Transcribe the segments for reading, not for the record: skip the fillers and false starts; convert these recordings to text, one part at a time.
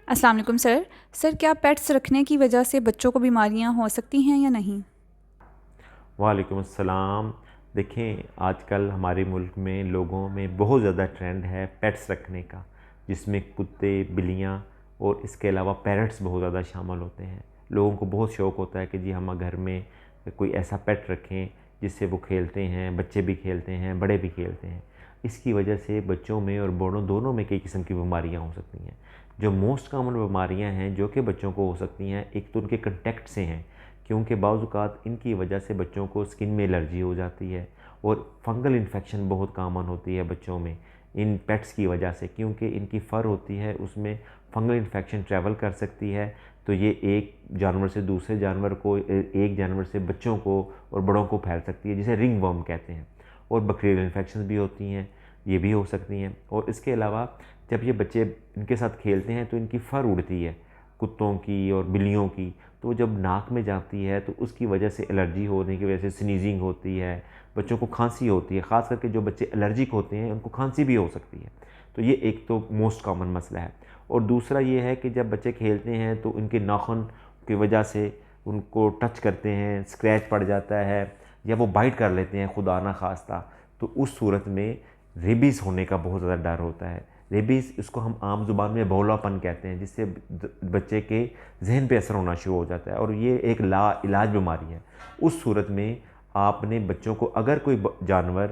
अस्सलाम वालेकुम sir. Sir क्या पेट्स रखने की वजह से बच्चों को बीमारियां हो सकती हैं या नहीं? वालेकुम अस्सलाम। देखें, आजकल हमारे मुल्क में लोगों में बहुत ज़्यादा ट्रेंड है पेट्स रखने का, जिसमें कुत्ते, बिल्लियाँ और इसके अलावा पैरट्स बहुत ज़्यादा शामिल होते हैं। लोगों को बहुत शौक़ होता है कि जी हम घर में कोई ऐसा पेट रखें जिससे वो खेलते हैं, बच्चे भी खेलते हैं, बड़े भी खेलते हैं। इसकी वजह से बच्चों में और बड़ों दोनों में कई किस्म की बीमारियाँ हो सकती हैं। जो मोस्ट कॉमन बीमारियाँ हैं जो कि बच्चों को हो सकती हैं, एक तो उनके कंटेक्ट से हैं, क्योंकि बाज़ औक़ात इनकी वजह से बच्चों को स्किन में एलर्जी हो जाती है और फंगल इन्फेक्शन बहुत कॉमन होती है बच्चों में इन पेट्स की वजह से, क्योंकि इनकी फ़र होती है उसमें फंगल इन्फेक्शन ट्रैवल कर सकती है। तो ये एक जानवर से दूसरे जानवर को, एक जानवर से बच्चों को और बड़ों को फैल सकती है, जिसे रिंग वर्म कहते हैं। और बैक्टीरियल इन्फेक्शन भी होती हैं, ये भी हो सकती हैं। और इसके अलावा जब ये बच्चे इनके साथ खेलते हैं तो इनकी फ़र उड़ती है, कुत्तों की और बिल्लियों की। तो जब नाक में जाती है तो उसकी वजह से एलर्जी होने की वजह से स्नीजिंग होती है, बच्चों को खांसी होती है। ख़ास करके जो बच्चे एलर्जिक होते हैं उनको खांसी भी हो सकती है। तो ये एक तो मोस्ट कॉमन मसला है। और दूसरा ये है कि जब बच्चे खेलते हैं तो उनके नाखून की वजह से उनको टच करते हैं, स्क्रैच पड़ जाता है या वो बाइट कर लेते हैं खुदा ना खास्ता, तो उस सूरत में रेबीज़ होने का बहुत ज़्यादा डर होता है। रेबीज़, इसको हम आम ज़ुबान में बौलापन कहते हैं, जिससे बच्चे के जहन पे असर होना शुरू हो जाता है और ये एक लाइलाज बीमारी है। उस सूरत में आपने बच्चों को, अगर कोई जानवर,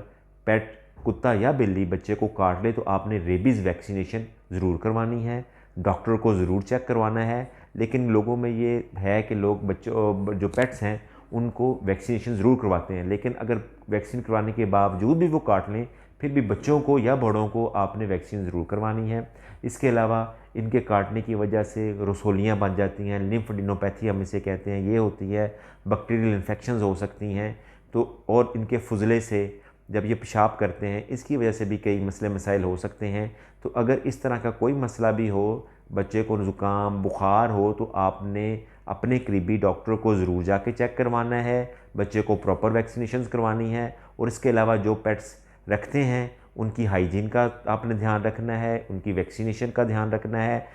पेट, कुत्ता या बिल्ली बच्चे को काट ले, तो आपने रेबीज़ वैक्सीनेशन ज़रूर करवानी है, डॉक्टर को ज़रूर चेक करवाना है। लेकिन लोगों में ये है कि लोग बच्चों जो पेट्स हैं उनको वैक्सीनेशन ज़रूर करवाते हैं, लेकिन अगर वैक्सीन करवाने के बावजूद भी वो काट लें, फिर भी बच्चों को या बड़ों को आपने वैक्सीन ज़रूर करवानी है। इसके अलावा इनके काटने की वजह से रसोलियाँ बन जाती हैं, लिम्फेडिनोपैथी हम इसे कहते हैं, ये होती है। बैक्टीरियल इन्फेक्शंस हो सकती हैं। तो और इनके फुजले से जब ये पेशाब करते हैं, इसकी वजह से भी कई मसले मसाइल हो सकते हैं। तो अगर इस तरह का कोई मसला भी हो, बच्चे को ज़ुकाम, बुखार हो, तो आपने अपने करीबी डॉक्टर को ज़रूर जाके चेक करवाना है, बच्चे को प्रॉपर वैक्सीनेशंस करवानी है। और इसके अलावा जो पेट्स रखते हैं उनकी हाइजीन का आपने ध्यान रखना है, उनकी वैक्सीनेशन का ध्यान रखना है।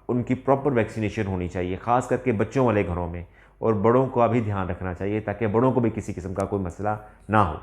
उनकी प्रॉपर वैक्सीनेशन होनी चाहिए, ख़ास करके बच्चों वाले घरों में। और बड़ों का भी ध्यान रखना चाहिए ताकि बड़ों को भी किसी किस्म का कोई मसला ना हो।